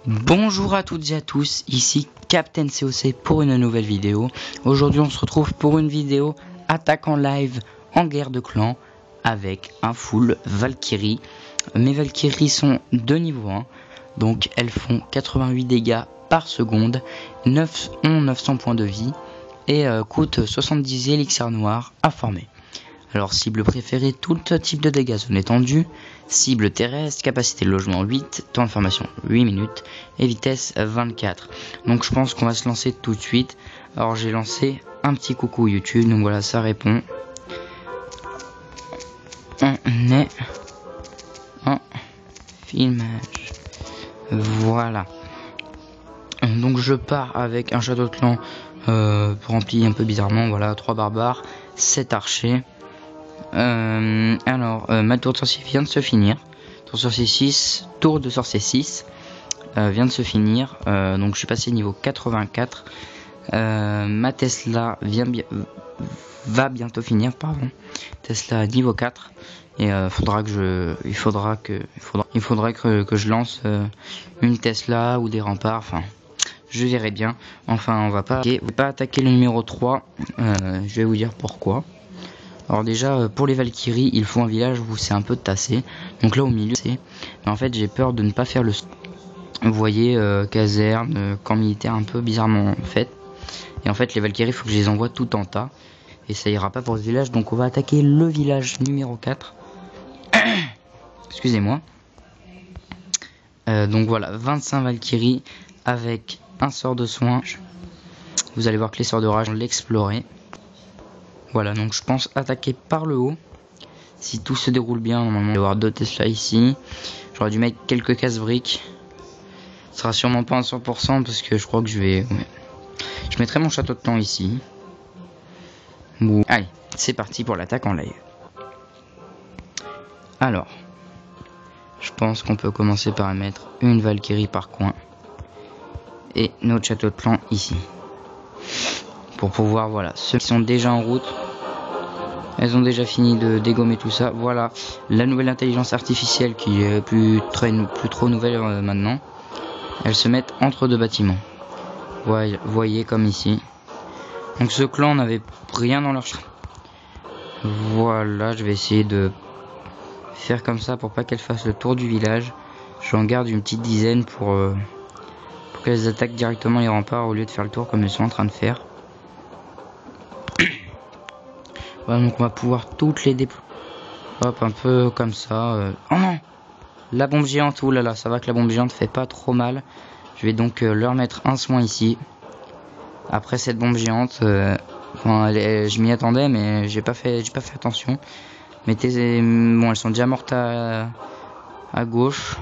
Bonjour à toutes et à tous, ici Captain COC pour une nouvelle vidéo. Aujourd'hui on se retrouve pour une vidéo attaque en live en guerre de clan avec un full Valkyrie. Mes Valkyries sont de niveau 1, donc elles font 88 dégâts par seconde, ont 900 points de vie et coûtent 70 élixirs noirs à former. Alors cible préférée, tout type de dégâts zone étendue, cible terrestre, capacité de logement 8, temps de formation 8 minutes et vitesse 24. Donc je pense qu'on va se lancer tout de suite. Alors j'ai lancé un petit coucou YouTube, donc voilà ça répond. On est en filmage. Voilà. Donc je pars avec un château de clan rempli un peu bizarrement, voilà, 3 barbares, 7 archers. Ma tour de sorcier vient de se finir. Tour de sorcier 6, tour de sorcier 6 vient de se finir. Donc je suis passé niveau 84. Ma Tesla va bientôt finir, pardon. Tesla niveau 4. Et il faudra que je lance une Tesla ou des remparts. Enfin, je verrai bien. Enfin, on va pas attaquer le numéro 3. Je vais vous dire pourquoi. Alors déjà pour les Valkyries il faut un village où c'est un peu tassé. Donc là au milieu c'est. Mais en fait j'ai peur de ne pas faire le. Vous voyez caserne, camp militaire un peu bizarrement fait. Et en fait les Valkyries il faut que je les envoie tout en tas. Et ça ira pas pour ce village. Donc on va attaquer le village numéro 4. Excusez-moi. Donc voilà 25 Valkyries avec un sort de soin. Vous allez voir que les sorts de rage on l'explorer. Voilà, donc je pense attaquer par le haut. Si tout se déroule bien, normalement, il va y avoir 2 Tesla ici. J'aurais dû mettre quelques casse-briques. Ce sera sûrement pas à 100% parce que je crois que je vais... Ouais. Je mettrai mon château de clan ici. Bon. Allez, c'est parti pour l'attaque en live. Alors, je pense qu'on peut commencer par mettre une Valkyrie par coin. Et notre château de clan ici. Pour pouvoir, voilà, ceux qui sont déjà en route, elles ont déjà fini de dégommer tout ça. Voilà, la nouvelle intelligence artificielle qui est plus trop nouvelle maintenant. Elles se mettent entre 2 bâtiments. Voyez comme ici. Donc ce clan n'avait rien dans leur champ. Voilà, je vais essayer de faire comme ça pour pas qu'elles fassent le tour du village. J'en garde une petite dizaine pour qu'elles attaquent directement les remparts au lieu de faire le tour comme elles sont en train de faire. Voilà, donc on va pouvoir toutes les déployer. Hop, un peu comme ça. Oh non, la bombe géante, oulala, ça va que la bombe géante fait pas trop mal. Je vais donc leur mettre un soin ici. Après cette bombe géante, je m'y attendais, mais j'ai pas fait attention. Bon, elles sont déjà mortes à gauche.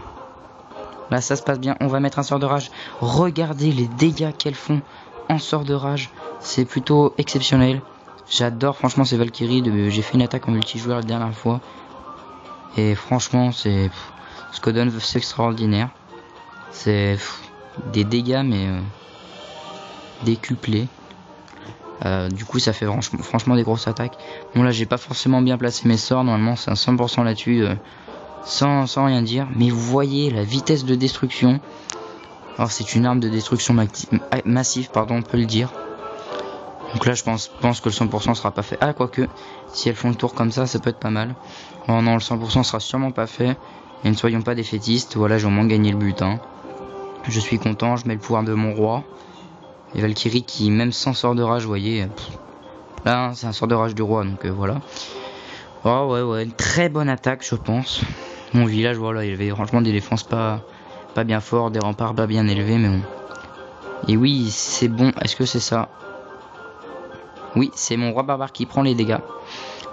Là, ça se passe bien. On va mettre un sort de rage. Regardez les dégâts qu'elles font en sort de rage. C'est plutôt exceptionnel. J'adore franchement ces Valkyries. J'ai fait une attaque en multijoueur la dernière fois. Et franchement, ce que donne c'est extraordinaire. C'est des dégâts mais décuplés. Du coup ça fait franchement des grosses attaques. Bon là j'ai pas forcément bien placé mes sorts. Normalement c'est un 100% là-dessus. Sans rien dire. Mais vous voyez la vitesse de destruction. Alors c'est une arme de destruction massive, pardon, on peut le dire. Donc là je pense que le 100% sera pas fait. Ah quoique, si elles font le tour comme ça, ça peut être pas mal. Oh non, le 100% sera sûrement pas fait. Et ne soyons pas défaitistes, voilà, j'ai au moins gagné le butin. Je suis content, je mets le pouvoir de mon roi. Et Valkyrie qui, même sans sort de rage, vous voyez, là c'est un sort de rage du roi, donc voilà. Oh ouais, une très bonne attaque je pense. Mon village, voilà, il y avait franchement des défenses pas bien fortes, des remparts pas bien élevés, mais bon. Et oui, c'est bon, est-ce que c'est ça? Oui, c'est mon roi barbare qui prend les dégâts.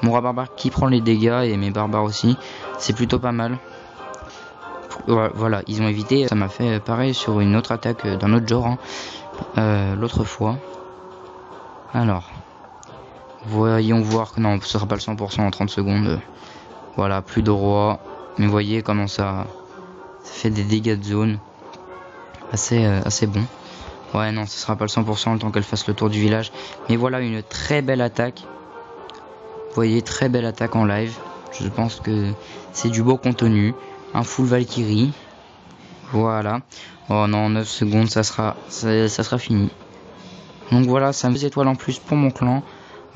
Mon roi barbare qui prend les dégâts et mes barbares aussi. C'est plutôt pas mal. Voilà, ils ont évité. Ça m'a fait pareil sur une autre attaque d'un autre genre l'autre fois. Alors, voyons voir que non, ce sera pas le 100% en 30 secondes. Voilà, plus de roi. Mais voyez comment ça fait des dégâts de zone. Assez bon. Ouais, non, ce sera pas le 100% le temps qu'elle fasse le tour du village. Mais voilà, une très belle attaque. Vous voyez, très belle attaque en live. Je pense que c'est du beau contenu. Un full Valkyrie. Voilà. Oh non, 9 secondes, ça sera fini. Donc voilà, ça me fait 2 étoiles en plus pour mon clan.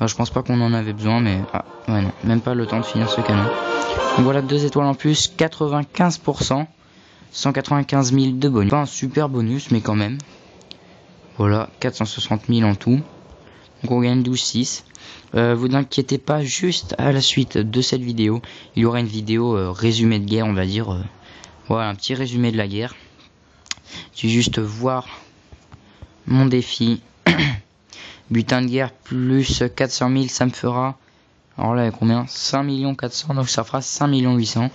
Je pense pas qu'on en avait besoin, mais ah ouais non, même pas le temps de finir ce canon. Donc voilà, 2 étoiles en plus, 95%, 195 000 de bonus. Pas un super bonus, mais quand même. Voilà, 460 000 en tout. Donc on gagne 12,6. Vous n'inquiétez pas, juste à la suite de cette vidéo, il y aura une vidéo résumé de guerre, on va dire. Voilà, un petit résumé de la guerre. Tu juste voir mon défi. Butin de guerre plus 400 000, ça me fera... Alors là, combien? 5 400 000, donc ça fera 5 800 000. Vous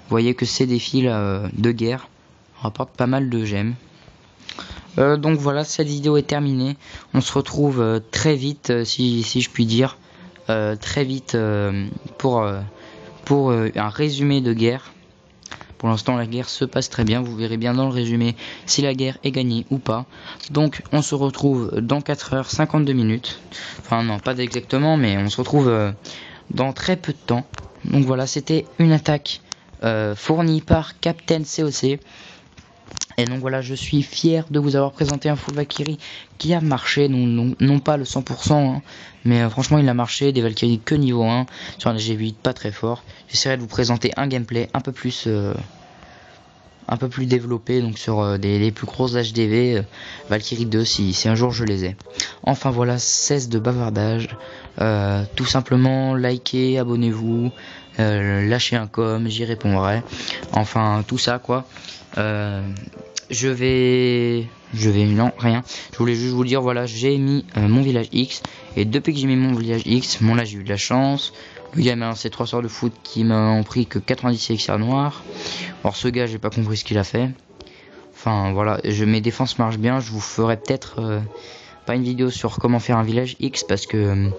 voyez que ces défis là, de guerre rapportent pas mal de gemmes. Donc voilà, cette vidéo est terminée. On se retrouve très vite, si je puis dire. Très vite pour un résumé de guerre. Pour l'instant, la guerre se passe très bien. Vous verrez bien dans le résumé si la guerre est gagnée ou pas. Donc, on se retrouve dans 4h52. Enfin, non, pas exactement, mais on se retrouve dans très peu de temps. Donc voilà, c'était une attaque fournie par Captain COC. Et donc voilà, je suis fier de vous avoir présenté un full Valkyrie qui a marché, non pas le 100%, hein, mais franchement il a marché, des Valkyries que niveau 1, sur un G8 pas très fort. J'essaierai de vous présenter un gameplay un peu plus développé, donc sur les plus grosses HDV, Valkyrie 2 si un jour je les ai. Enfin voilà, cesse de bavardage, tout simplement likez, abonnez-vous, lâchez un com, j'y répondrai, enfin tout ça quoi. Non, rien. Je voulais juste vous dire, voilà, j'ai mis mon village X. Et depuis que j'ai mis mon village X, bon là j'ai eu de la chance. Le gars m'a lancé 3 sorts de foot qui m'ont pris que 90 élixirs noirs. Alors ce gars, j'ai pas compris ce qu'il a fait. Enfin voilà, mes défenses marchent bien. Je vous ferai peut-être pas une vidéo sur comment faire un village X parce que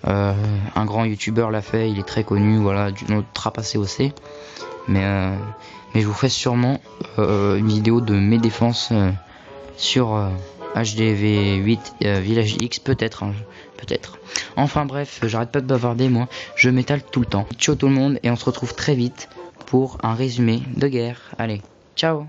un grand youtubeur l'a fait, il est très connu, voilà, du nom de Trapassé OC. Mais je vous ferai sûrement une vidéo de mes défenses sur HDV8 Village X, peut-être, hein, peut-être. Enfin bref, j'arrête pas de bavarder moi, je m'étale tout le temps. Ciao tout le monde et on se retrouve très vite pour un résumé de guerre. Allez, ciao.